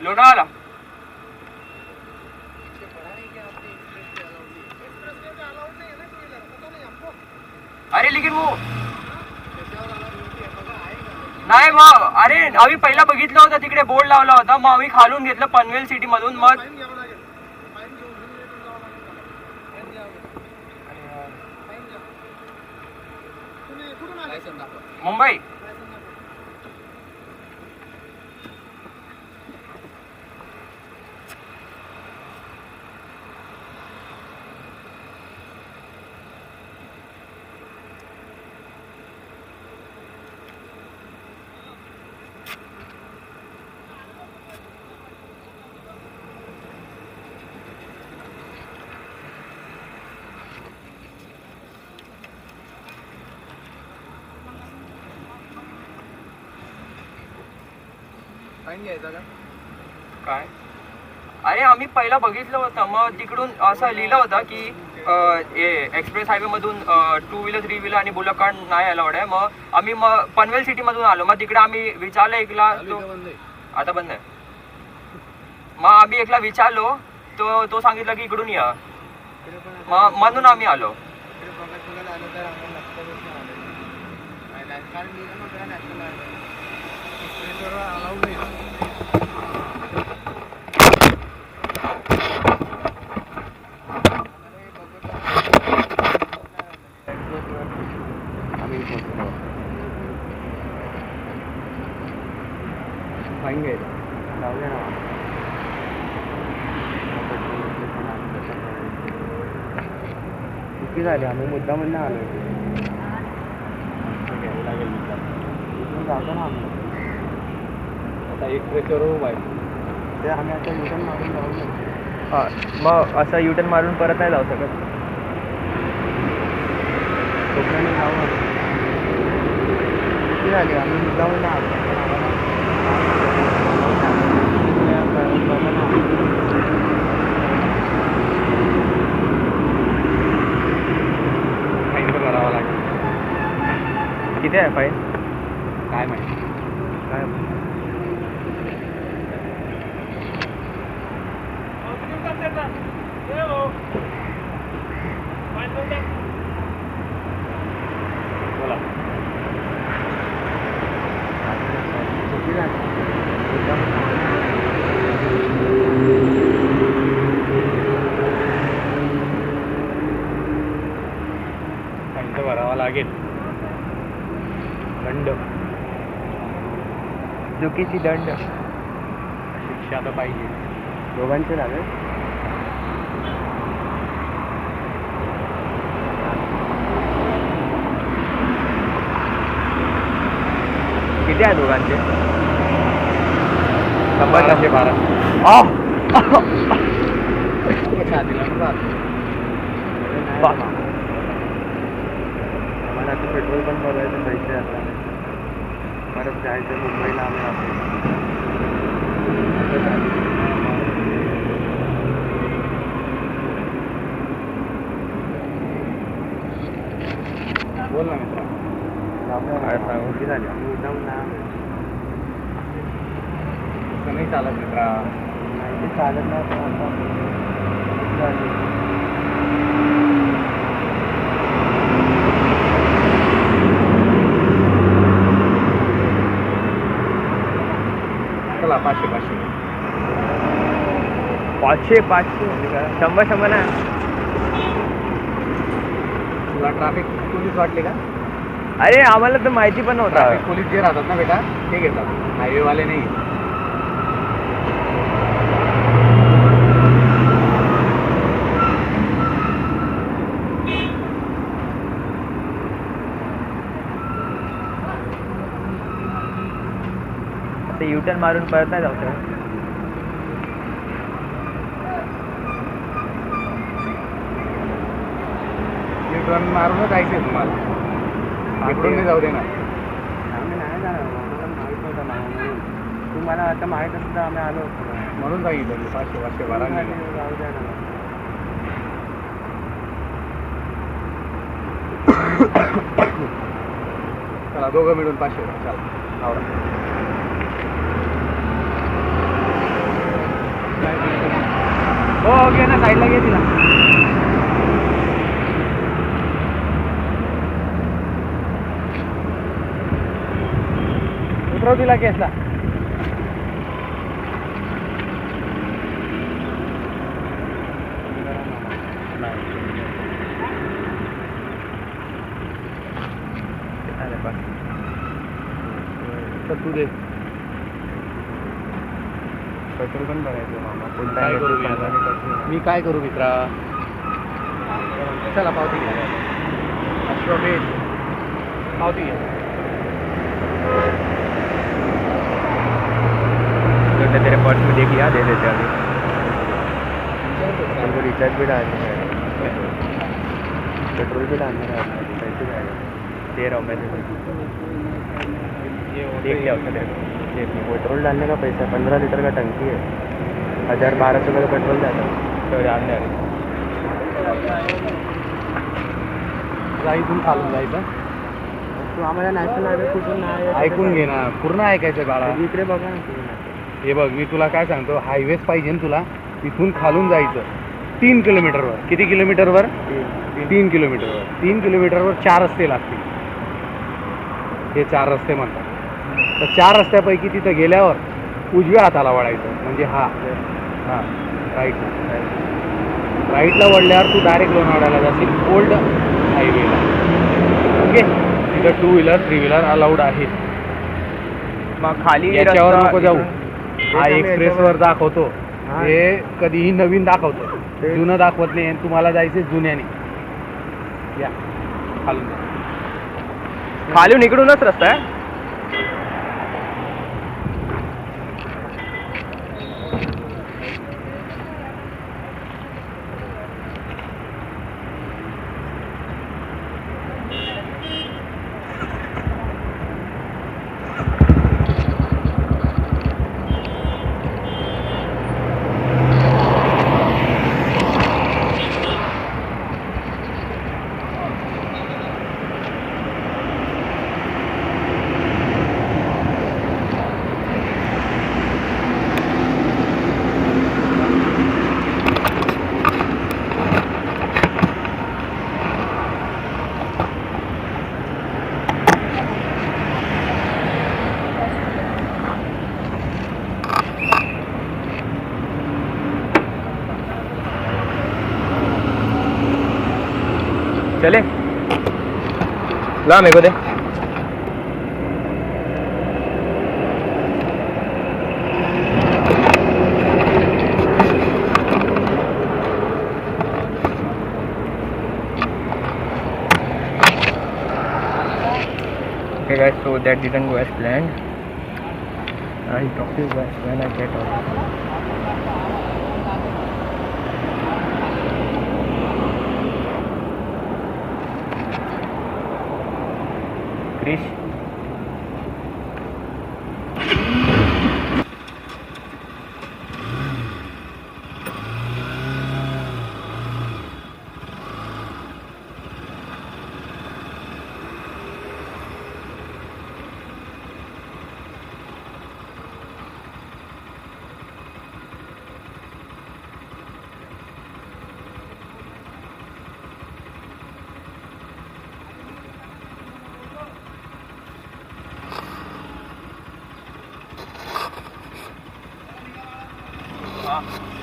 लोनावाला। अरे लेकिन वो नाही मग, अरे आम्ही पहिला बघितलं होतं तिकडे बोर्ड लावला होता, मग आम्ही खालून घेतलं पनवेल सिटी मधून, मग मुंबई। काय अरे आम्ही पहिला बघितलं होतं, मग तिकडून असं लिहिलं होतं की एक्सप्रेस हायवे मधून 2 व्हीलर 3 व्हीलर आणि बुलेट कार नाही अलाउड आहे। मग आम्ही मग पनवेल सिटी मधून आलो, मग तिकडे आम्ही विचारलं एकला, आता बंद आहे। मग आम्ही एकला विचारलो, तो सांगितलं की इकडून या, मग म्हणून आम्ही आलो। किती झाले, आम्ही मुद्दा म्हणून आलो जातो ना आम्ही आता एक्सप्रेसवर ते आम्ही आता युटर्न मारून जाऊ शकतो। हां, मग असं युटर्न मारून परत नाही जाऊ शकत, कोकणाने जाऊ। किती झाले, आम्ही मुद्दा म्हणून आलो किती आहे फाईन काय माहिती काय बोला। फाईन तर भरावा लागेल, दंड, चुकीची दंड, शिक्षा तर पाहिजे दोघांचे लागेल। किती आहे दोघांचे? 1212। आम्हाला आता पेट्रोल पण भरायचे पैसे, आता परत जायचं मुंबईला आम्ही। बोल ना मित्रा, काय सांगू की झाली, आम्ही उद्या नाही चालत मित्रा, नाही चालत नाही। चला 500 100 ना। तुला ट्रॅफिक पोलीस वाटले का? अरे आम्हाला तर माहिती पण नव्हता। ट्रॅफिक पोलीस जे राहतात ना बेटा, ते घेतात, हायवेवाले नाही। आता युटर्न मारून परत नाही जाऊ शकत। युटर्न मारूनच जायचं आहे तुम्हाला, इकडून नाही जाऊ देणार। आम्ही नाही जाणार, आम्हाला माहीत नव्हतं ना, तुम्हाला आता माहीत असतं आम्ही आलो होतो म्हणून सांगितलं 500 भरा जाऊ द्या ना। चला दोघं मिळून 500 चला आवडा। हो घे ना, साईडला घे तिला. उतरव तिला केसला. तर तू दे. पेट्रोल पण भरायचं मामा. काय करू मी काय करू मित्रा. चला पावती घ्या. अश्वमेध पावती घ्या. तेरे पर्स में देख लिया, दे देते अभी. उनको रिचार्ज भी डालना है, पेट्रोल भी डालना है, पैसे जाएगा. दे रहा हूँ मैं. देख लिया उसका पेट्रोल डालने का पैसा 15 लीटर का टंकी है. 1000-1200 का पेट्रोल जाता है. तो डालने इथून खालून जायचं. तू आम्हाला नॅशनल हायवे कुठून नाही ऐकून घे ना, पूर्ण ऐकायचं बाळा. इकडे बघा ना. हे बघ, मी तुला काय सांगतो, हायवेच पाहिजे ना तुला. इथून खालून जायचं 3 किलोमीटरवर. किती किलोमीटरवर? 3 किलोमीटरवर. 3 किलोमीटरवर 4 रस्ते लागतील. हे 4 रस्ते म्हणतात. तर 4 रस्त्यापैकी तिथं गेल्यावर उजव्या हाताला वळायचं, म्हणजे हां राईटला वळल्यावर तू डायरेक्ट लोणावळ्याला जाशील, ओल्ड हायवेला. ओके, तिथं 2 व्हीलर 3 व्हीलर अलाउड आहेत. मग खाली याच्यावर नको जाऊ. हा एक्सप्रेसवर दाखवतो, हे कधीही नवीन दाखवतो, जुनं दाखवत नाही. आणि तुम्हाला जायचं जुन्याने. या खालून खालून इकडूनच रस्ता आहे. चले ला मेरे को दे. Okay guys, so that didn't go as planned. I'll talk to you guys when I get out. Krish. हाँ